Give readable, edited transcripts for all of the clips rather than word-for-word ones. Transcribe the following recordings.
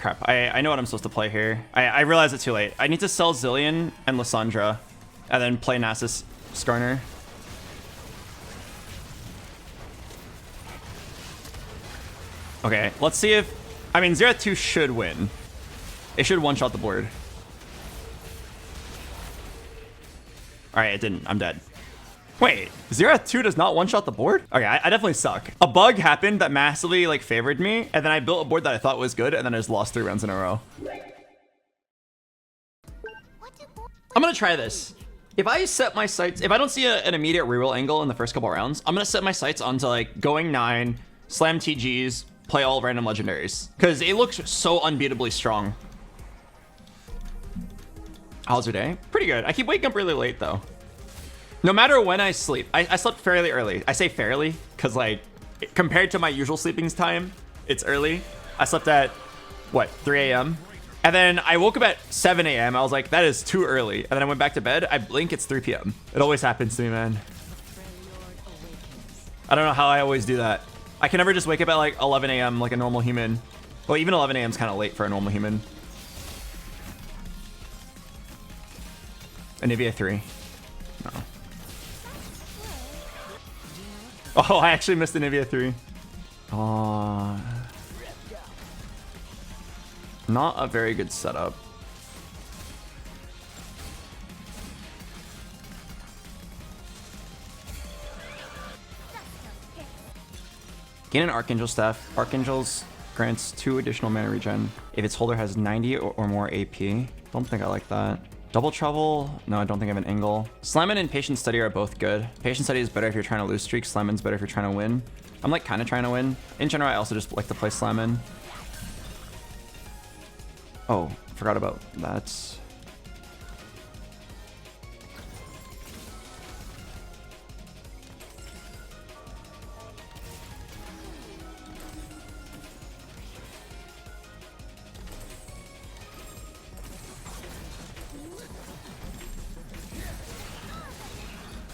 crap. I know what I'm supposed to play here. I realized it too late. I need to sell Zilean and Lysandra and then play Nasus Skarner. Okay, let's see if... I mean, Xerath 2 should win. It should one-shot the board. Alright, it didn't. I'm dead. Wait, Xerath 2 does not one-shot the board? Okay, I definitely suck. A bug happened that massively, like, favored me, and then I built a board that I thought was good, and then I just lost 3 rounds in a row. I'm gonna try this. If I set my sights... If I don't see an immediate reroll angle in the first couple rounds, I'm gonna set my sights onto, like, going 9, slam TGs, play all random legendaries. Because it looks so unbeatably strong. How's your day? Pretty good. I keep waking up really late, though. No matter when I sleep, I slept fairly early. I say fairly because, like, compared to my usual sleeping time, it's early. I slept at, what, 3 a.m.? And then I woke up at 7 a.m. I was like, that is too early. And then I went back to bed. I blink, it's 3 p.m. It always happens to me, man. I don't know how I always do that. I can never just wake up at, like, 11 a.m. like a normal human. Well, even 11 a.m. is kind of late for a normal human. Anivia 3. No. Oh, I actually missed Anivia 3. Not a very good setup. Gain an Archangel Staff. Archangels grants 2 additional mana regen if its holder has 90 or more AP. Don't think I like that. Double Trouble? No, I don't think I have an angle. Slammin and Patient Study are both good. Patient Study is better if you're trying to lose streak. Slammin's better if you're trying to win. I'm like kind of trying to win. In general, I also just like to play Slammin. Oh, forgot about that.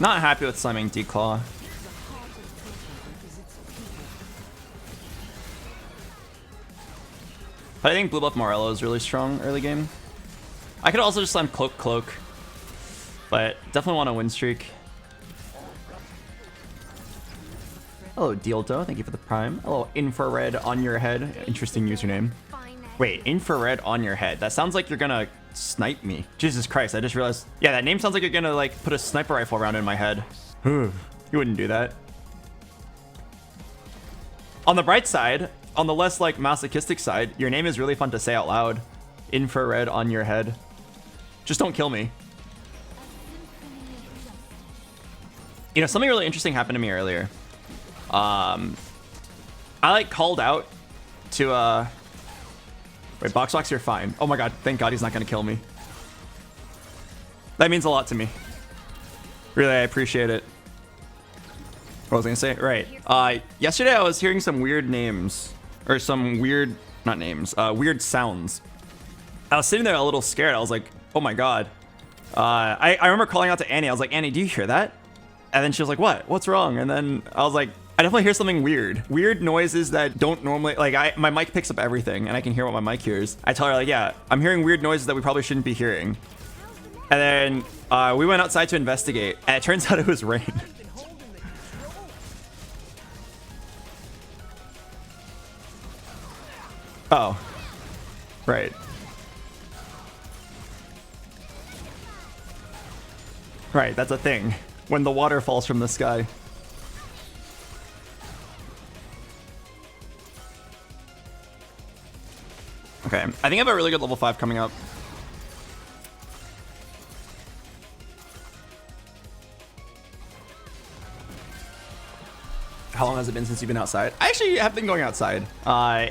Not happy with slamming Declaw. But I think blue buff Morello is really strong early game. I could also just slam Cloak, but definitely want a win streak. Hello, Dildo. Thank you for the prime. Hello, Infrared on your head. Interesting username. Wait, Infrared on your head. That sounds like you're gonna snipe me. Jesus Christ, I just realized. Yeah, that name sounds like you're gonna like put a sniper rifle round in my head. You wouldn't do that. On the bright side, on the less like masochistic side, your name is really fun to say out loud. Infrared on your head. Just don't kill me. You know, something really interesting happened to me earlier. I like called out to wait, Boxbox, you're fine. Oh my god, thank god he's not gonna kill me. That means a lot to me. Really, I appreciate it. What was I gonna say? Right. Yesterday I was hearing some weird names. Or some weird, not names, weird sounds. I was sitting there a little scared. I was like, oh my god. I remember calling out to Annie. I was like, Annie, do you hear that? And then she was like, what? What's wrong? And then I was like, I definitely hear something weird. Weird noises that don't normally, like my mic picks up everything and I can hear what my mic hears. I tell her like, yeah, I'm hearing weird noises that we probably shouldn't be hearing. And then we went outside to investigate and it turns out it was rain. Oh, right. Right, that's a thing. When the water falls from the sky. Okay, I think I have a really good level 5 coming up. How long has it been since you've been outside? I actually have been going outside.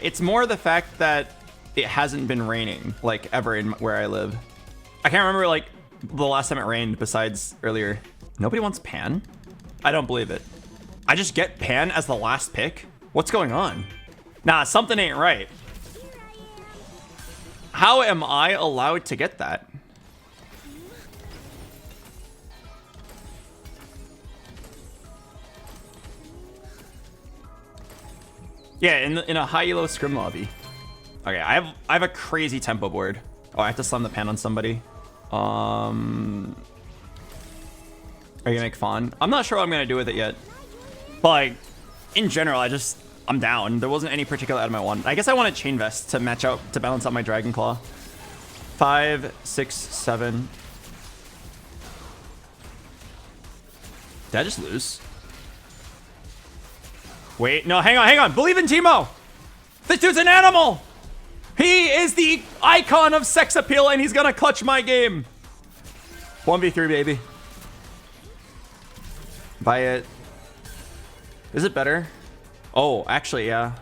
It's more the fact that it hasn't been raining, like, ever in where I live. I can't remember, like, the last time it rained besides earlier. Nobody wants Pan? I don't believe it. I just get Pan as the last pick? What's going on? Nah, something ain't right. How am I allowed to get that? Yeah, in a high elo scrim lobby. Okay, I have a crazy tempo board. Oh, I have to slam the pan on somebody. Are you gonna make fun? I'm not sure what I'm gonna do with it yet. But like, in general, I'm down. There wasn't any particular item I wanted. I guess I wanted Chain Vest to match out, to balance out my Dragon Claw. 5, 6, 7. Did I just lose? Wait, no, hang on. Believe in Teemo. This dude's an animal. He is the icon of sex appeal, and he's gonna clutch my game. 1v3, baby. Buy it. Is it better? Oh, actually, yeah.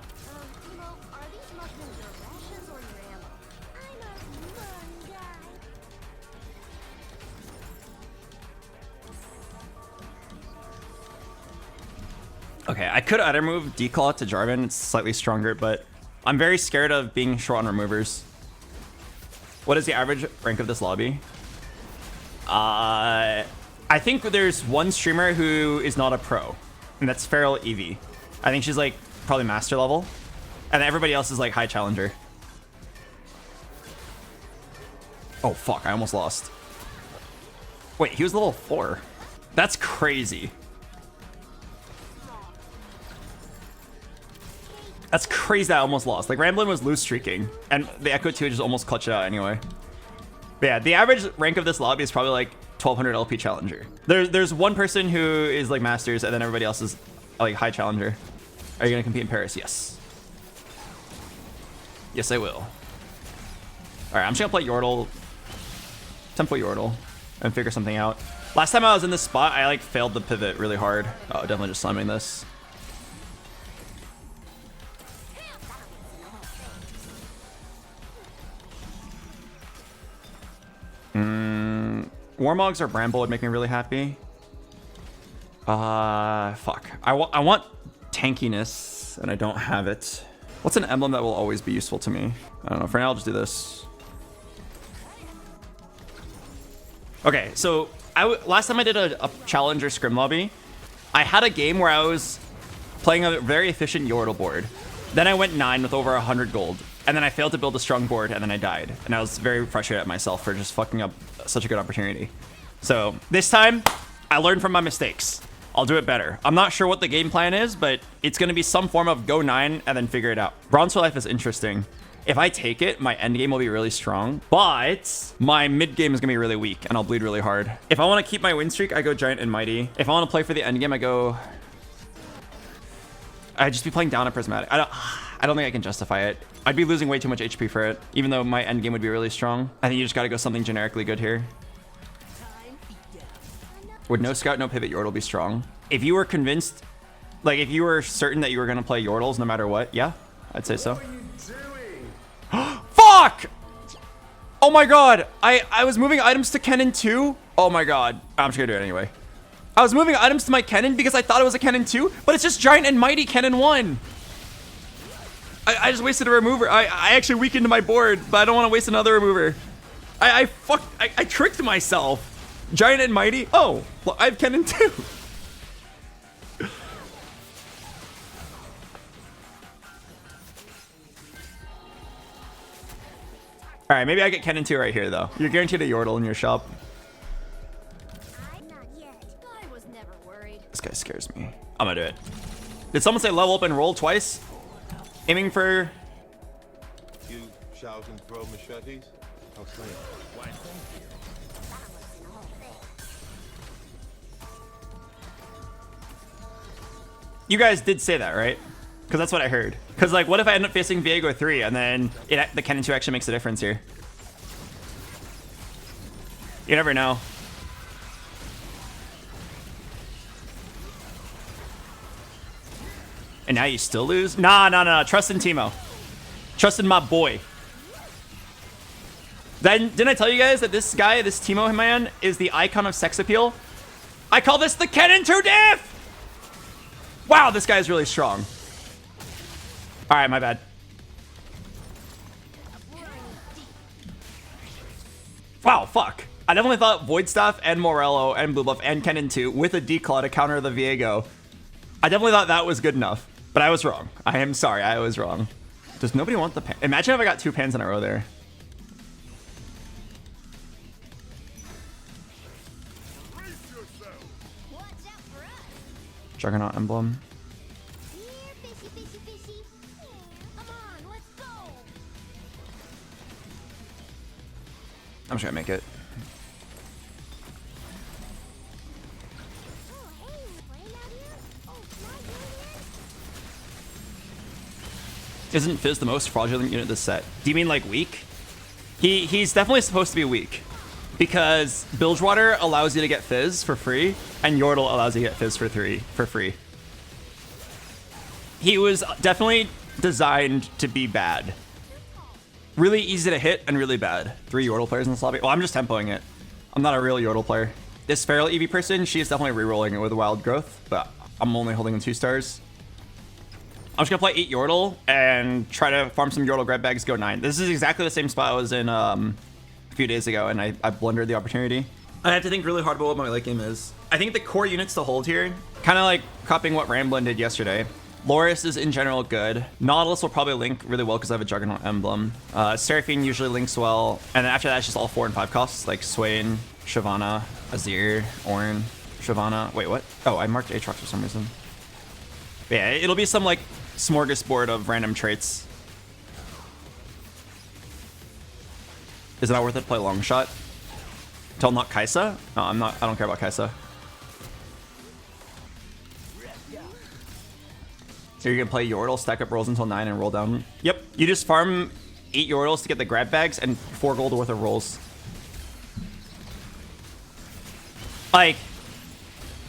Okay, I could auto move Declaw to Jarvan. It's slightly stronger, but I'm very scared of being short on removers. What is the average rank of this lobby? I think there's one streamer who is not a pro, and that's Feral Eevee. I think she's like probably master level, and everybody else is like high challenger. Oh fuck, I almost lost. Wait, he was level 4. That's crazy. That's crazy that I almost lost. Like, Ramblin' was loose streaking, and the Echo 2 just almost clutched it out anyway. But yeah, the average rank of this lobby is probably like 1200 LP challenger. There's one person who is like masters, and then everybody else is like high challenger. Are you gonna compete in Paris? Yes. Yes, I will. All right, I'm just gonna play Yordle, tempo Yordle, and figure something out. Last time I was in this spot, I like failed the pivot really hard. Oh, definitely just slamming this. Warmogs or Bramble would make me really happy. Fuck. I want tankiness, and I don't have it. What's an emblem that will always be useful to me? I don't know. For now, I'll just do this. Okay, so last time I did a challenger scrim lobby, I had a game where I was playing a very efficient Yordle board. Then I went 9 with over 100 gold. And then I failed to build a strong board, and then I died. And I was very frustrated at myself for just fucking up such a good opportunity. So this time, I learned from my mistakes. I'll do it better. I'm not sure what the game plan is, but it's going to be some form of go 9 and then figure it out. Bronze for Life is interesting. If I take it, my end game will be really strong, but my mid game is going to be really weak, and I'll bleed really hard. If I want to keep my win streak, I go Giant and Mighty. If I want to play for the end game, I just be playing down a Prismatic. I don't think I can justify it. I'd be losing way too much HP for it, even though my end game would be really strong. I think you just got to go something generically good here. Would no scout, no pivot Yordle be strong? If you were convinced, like if you were certain that you were going to play Yordles no matter what, yeah, I'd say so. Fuck! Oh my god, I was moving items to Cannon 2. Oh my god, I'm just going to do it anyway. I was moving items to my Cannon because I thought it was a Cannon 2, but it's just Giant and Mighty Cannon 1. I just wasted a remover. I actually weakened my board, but I don't want to waste another remover. I tricked myself. Giant and Mighty. Oh, well, I have Cannon 2. All right, maybe I get Cannon 2 right here, though. You're guaranteed a Yordle in your shop. Not yet. I was never worried. This guy scares me. I'm gonna do it. Did someone say level up and roll twice? Aiming for... You shout and throw machetes? I'll play it. Why, thank you. You guys did say that, right? Because that's what I heard. Because, like, what if I end up facing Viego 3 and then the Cannon 2 actually makes a difference here? You never know. And now you still lose? Nah. Trust in Teemo. Trust in my boy. Then, didn't I tell you guys that this guy, this Teemo man, is the icon of sex appeal? I call this the Cannon 2 diff! Wow, this guy is really strong. All right, my bad. Wow, fuck. I definitely thought Void Staff and Morello and Blue Buff and Cannon 2 with a Declaw to counter the Viego. I definitely thought that was good enough, but I was wrong. I am sorry, I was wrong. Does nobody want the pan? Imagine if I got 2 pans in a row there. Juggernaut emblem. I'm just gonna make it. Isn't Fizz the most fraudulent unit this set? Do you mean like weak? He's definitely supposed to be weak. Because Bilgewater allows you to get Fizz for free, and Yordle allows you to get Fizz for free. He was definitely designed to be bad. Really easy to hit and really bad. 3 Yordle players in this lobby. Well, I'm just tempoing it. I'm not a real Yordle player. This Feral EV person, she is definitely re-rolling it with Wild Growth, but I'm only holding in 2 stars. I'm just gonna play 8 Yordle and try to farm some Yordle grab bags, go 9. This is exactly the same spot I was in a few days ago, and I blundered the opportunity. I have to think really hard about what my late game is. I think the core units to hold here, kind of like copying what Ramblin did yesterday. Loris is in general good. Nautilus will probably link really well because I have a Juggernaut emblem. Seraphine usually links well, and then after that it's just all 4 and 5 costs, like Swain, Shyvana, Azir, Ornn, Shyvana. Wait, what? Oh, I marked Aatrox for some reason. But yeah, it'll be some like smorgasbord of random traits. Is it not worth it to play long shot? Tell not Kaisa? No, I'm not. I don't care about Kaisa. So you're gonna play Yordle, stack up rolls until 9 and roll down? Yep. You just farm 8 Yordles to get the grab bags and 4 gold worth of rolls. Like,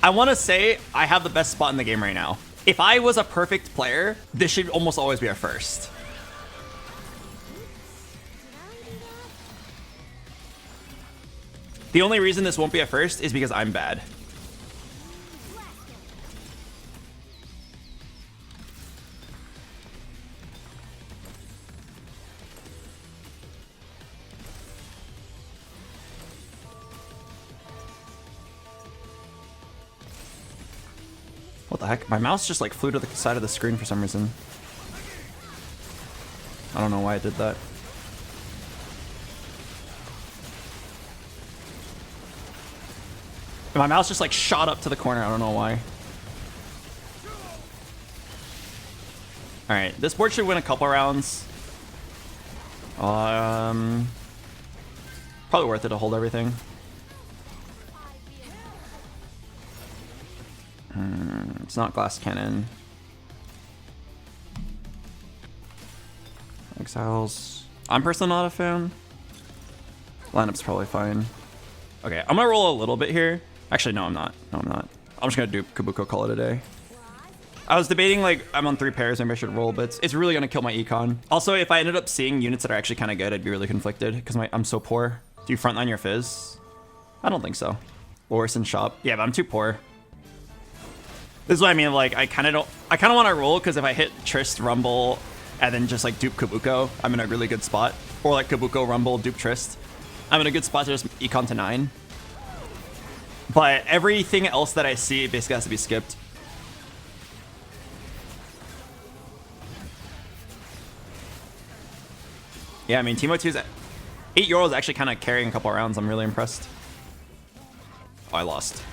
I want to say I have the best spot in the game right now. If I was a perfect player, this should almost always be a first. The only reason this won't be a first is because I'm bad. What the heck? My mouse just like flew to the side of the screen for some reason. I don't know why I did that. My mouse just like shot up to the corner. I don't know why. Alright, this board should win a couple rounds. Probably worth it to hold everything. It's not Glass Cannon. Exiles. I'm personally not a fan. Lineup's probably fine. Okay, I'm gonna roll a little bit here. Actually, no, I'm not. No, I'm not. I'm just gonna do Kabuko, call it a day. I was debating, like, I'm on 3 pairs, maybe I should roll, but it's really gonna kill my econ. Also, if I ended up seeing units that are actually kind of good, I'd be really conflicted because I'm so poor. Do you frontline your Fizz? I don't think so. Loris and Shop. Yeah, but I'm too poor. This is what I mean, like, I kind of want to roll because if I hit Trist, Rumble, and then just like dupe Kabuko, I'm in a really good spot. Or like Kabuko, Rumble, dupe Trist. I'm in a good spot to just econ to 9. But everything else that I see basically has to be skipped. Yeah, I mean, Teemo 2's 8 Euros actually kind of carrying a couple rounds. I'm really impressed. Oh, I lost.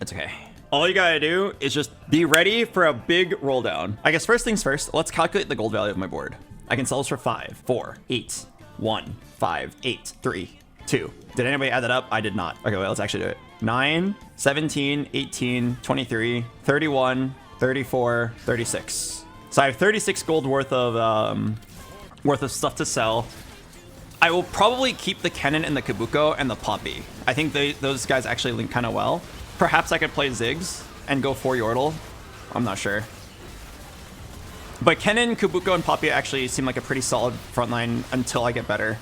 It's okay. All you gotta do is just be ready for a big roll down. I guess first things first, let's calculate the gold value of my board. I can sell this for 5, 4, 8, 1, 5, 8, 3, 2. Did anybody add that up? I did not. Okay, wait, let's actually do it. 9, 17, 18, 23, 31, 34, 36. So I have 36 gold worth of stuff to sell. I will probably keep the Kennen and the Kabuko and the Poppy. I think those guys actually link kind of well. Perhaps I could play Ziggs and go for Yordle. I'm not sure. But Kennen, Kabuko, and Poppy actually seem like a pretty solid frontline until I get better.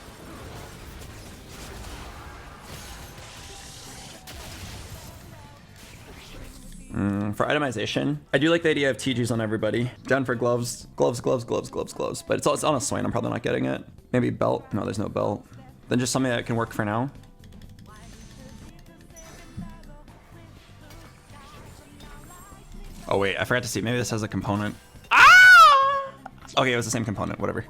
For itemization, I do like the idea of TGs on everybody. Down for gloves. Gloves, gloves, gloves, gloves, gloves. But it's on a Swain. I'm probably not getting it. Maybe belt. No, there's no belt. Then just something that can work for now. Oh wait, I forgot to see. Maybe this has a component. Ah! Okay, it was the same component. Whatever.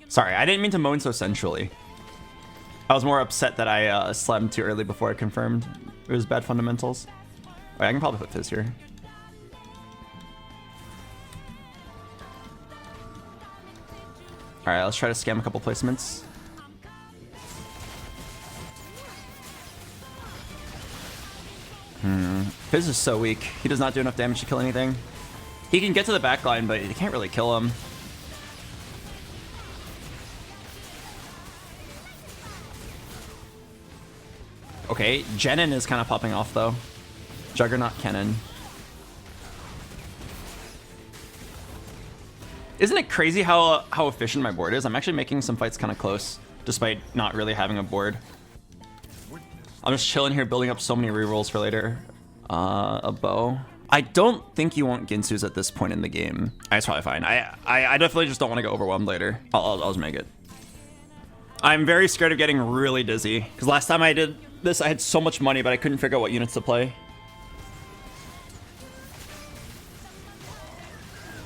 Sorry, I didn't mean to moan so sensually. I was more upset that I slammed too early before I confirmed it was bad fundamentals. Wait, I can probably put Fizz here. Alright, let's try to scam a couple placements. Fizz is so weak. He does not do enough damage to kill anything. He can get to the backline, but he can't really kill him. Okay, Jenin is kind of popping off though. Juggernaut Cannon. Isn't it crazy how efficient my board is? I'm actually making some fights kind of close, despite not really having a board. I'm just chilling here, building up so many rerolls for later. A bow. I don't think you want Ginsu's at this point in the game. It's probably fine. I definitely just don't want to get overwhelmed later. I'll just make it. I'm very scared of getting really dizzy, because last time I did this, I had so much money, but I couldn't figure out what units to play.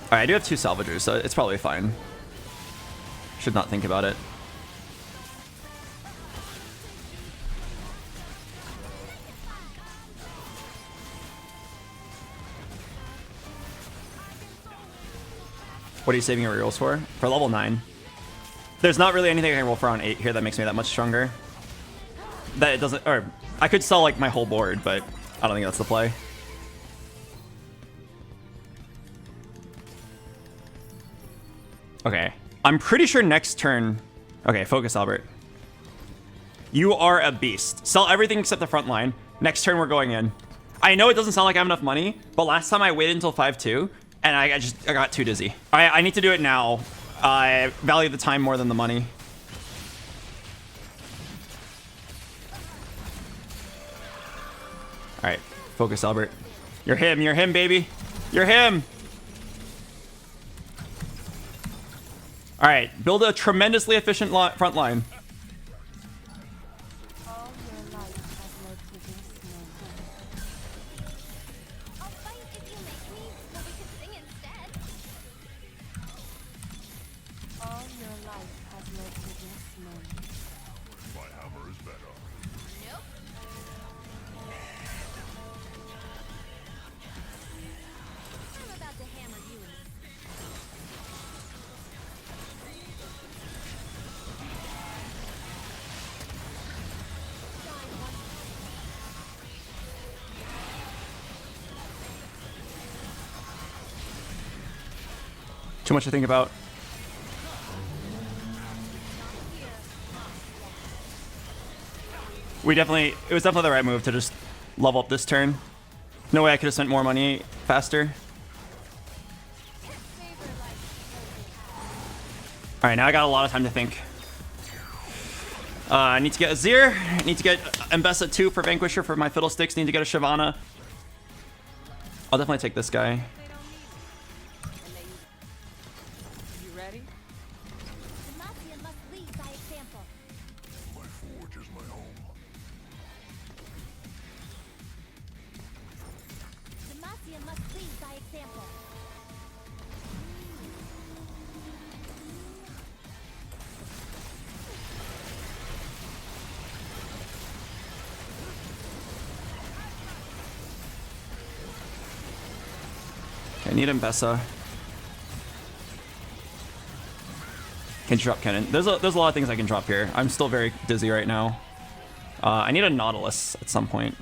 Alright, I do have 2 salvagers, so it's probably fine. Should not think about it. What are you saving your rerolls for? For level 9. There's not really anything I can roll for on 8 here that makes me that much stronger. That it doesn't, or I could sell like my whole board, but I don't think that's the play. Okay, I'm pretty sure next turn. Okay, focus, Albert. You are a beast. Sell everything except the front line. Next turn we're going in. I know it doesn't sound like I have enough money, but last time I waited until 5-2 and I got too dizzy. I need to do it now. I value the time more than the money. All right, focus, Albert. You're him, baby. You're him. All right, build a tremendously efficient front line. Too much to think about. It was definitely the right move to just level up this turn. No way I could have spent more money faster. All right, now I got a lot of time to think. I need to get Azir. I need to get Mbessa 2 for Vanquisher for my Fiddlesticks. Need to get a Shyvana. I'll definitely take this guy. I need Mbessa. Can drop cannon. There's a lot of things I can drop here. I'm still very dizzy right now. I need a Nautilus at some point.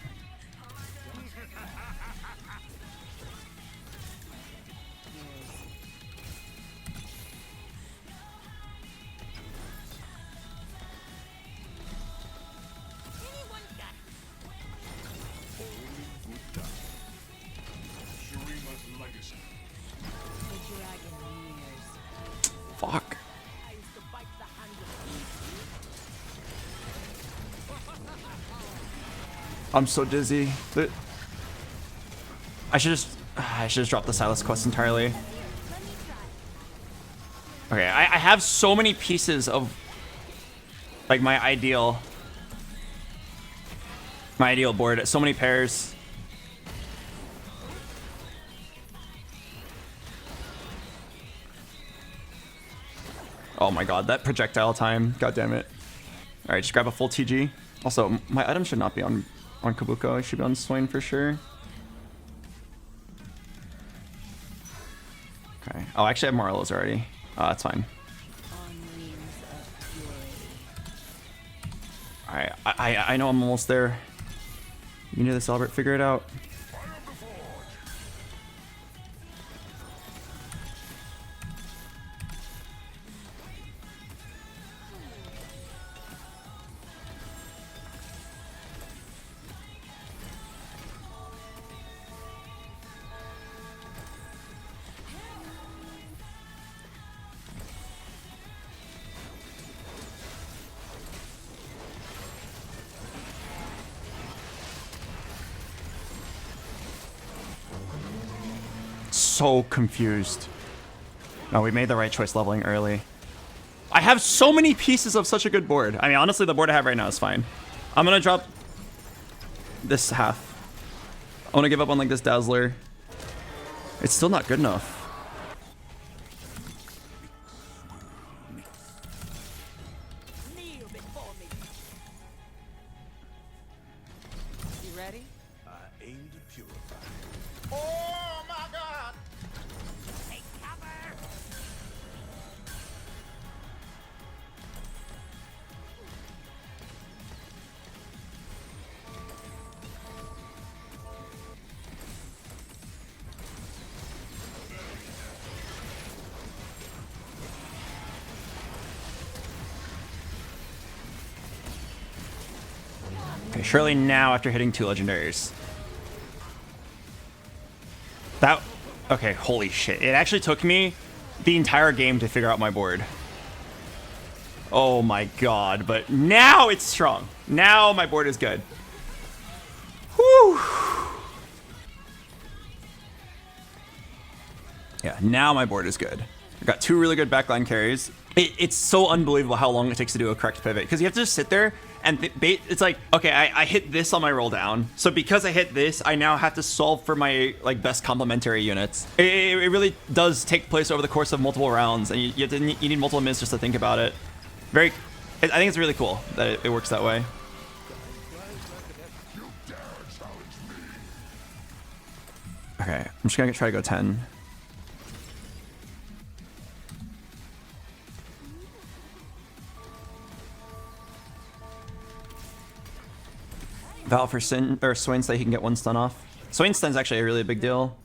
Fuck. I'm so dizzy. I should just drop the Silas quest entirely. Okay, I have so many pieces of like my ideal. My ideal board. So many pairs. Oh my god, that projectile time. God damn it. Alright, just grab a full TG. Also, my item should not be on Kabuko. It should be on Swain for sure. Okay. Oh, actually I have Morello's already. That's fine. Alright, I know I'm almost there. You can do this, Albert. Figure it out. So confused. No, we made the right choice leveling early. I have so many pieces of such a good board. I mean, honestly, the board I have right now is fine. I'm gonna drop this half. I wanna give up on like this Dazzler. It's still not good enough. You ready? I aim to purify. Oh my god! Take cover! Okay, surely now after hitting 2 legendaries. That, okay, holy shit. It actually took me the entire game to figure out my board. Oh my god, but now it's strong. Now my board is good. Whew. Yeah, now my board is good. I got 2 really good backline carries. It's so unbelievable how long it takes to do a correct pivot, because you have to just sit there and it's like, okay, I hit this on my roll down, so because I hit this, I now have to solve for my like best complementary units. It really does take place over the course of multiple rounds, and you need multiple minutes just to think about it. I think it's really cool that it works that way. Okay, I'm just gonna try to go 10. Val for Swain so he can get 1 stun off. Swain stun's actually a really big deal.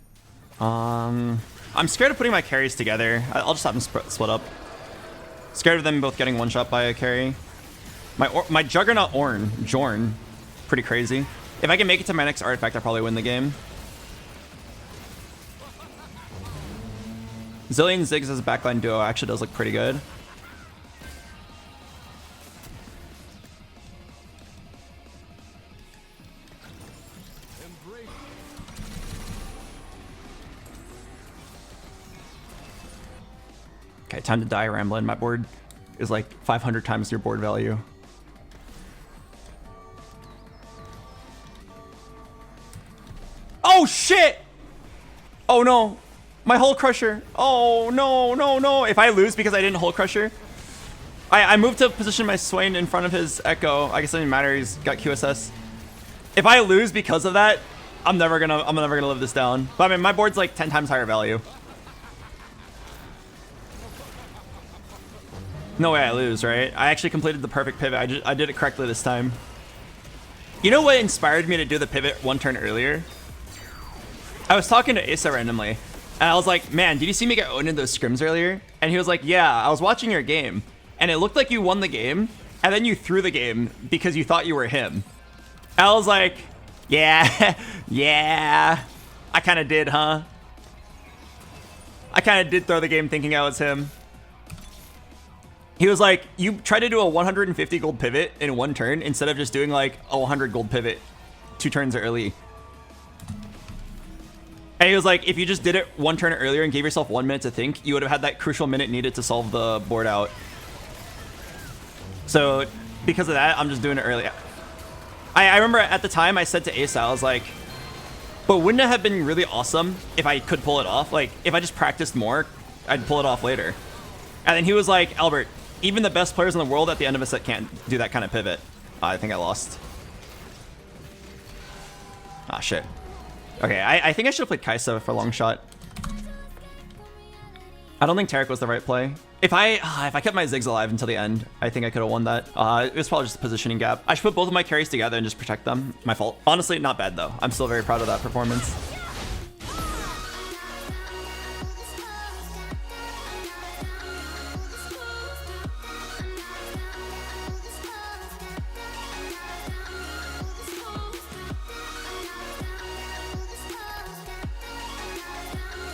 I'm scared of putting my carries together. I'll just have them split up. Scared of them both getting 1 shot by a carry. My Juggernaut Jorn, pretty crazy. If I can make it to my next artifact, I'll probably win the game. Zilean Ziggs as a backline duo actually does look pretty good. Okay, time to die, Ramblin'. My board is like 500 times your board value. Oh shit! Oh no! My Hull Crusher! Oh no, no, no! If I lose because I didn't Hull Crusher, I moved to position my Swain in front of his Echo. I guess it doesn't matter. He's got QSS. If I lose because of that, I'm never gonna live this down. But I mean, my board's like 10 times higher value. No way I lose, right? I actually completed the perfect pivot. I did it correctly this time. You know what inspired me to do the pivot 1 turn earlier? I was talking to Issa randomly, and I was like, man, did you see me get owned in those scrims earlier? And he was like, yeah, I was watching your game, and it looked like you won the game, and then you threw the game because you thought you were him. And I was like, yeah, yeah, I kind of did, huh? I kind of did throw the game thinking I was him. He was like, you tried to do a 150 gold pivot in 1 turn instead of just doing like a 100 gold pivot 2 turns early. And he was like, if you just did it 1 turn earlier and gave yourself 1 minute to think, you would have had that crucial minute needed to solve the board out. So because of that, I'm just doing it early. I remember at the time I said to Asa, I was like, but wouldn't it have been really awesome if I could pull it off? Like, if I just practiced more, I'd pull it off later. And then he was like, Albert, even the best players in the world at the end of a set can't do that kind of pivot. I think I lost. Ah, shit. Okay, I think I should have played Kaisa for long shot. I don't think Tarek was the right play. If I kept my Ziggs alive until the end, I think I could have won that. It was probably just a positioning gap. I should put both of my carries together and just protect them. My fault. Honestly, not bad though. I'm still very proud of that performance.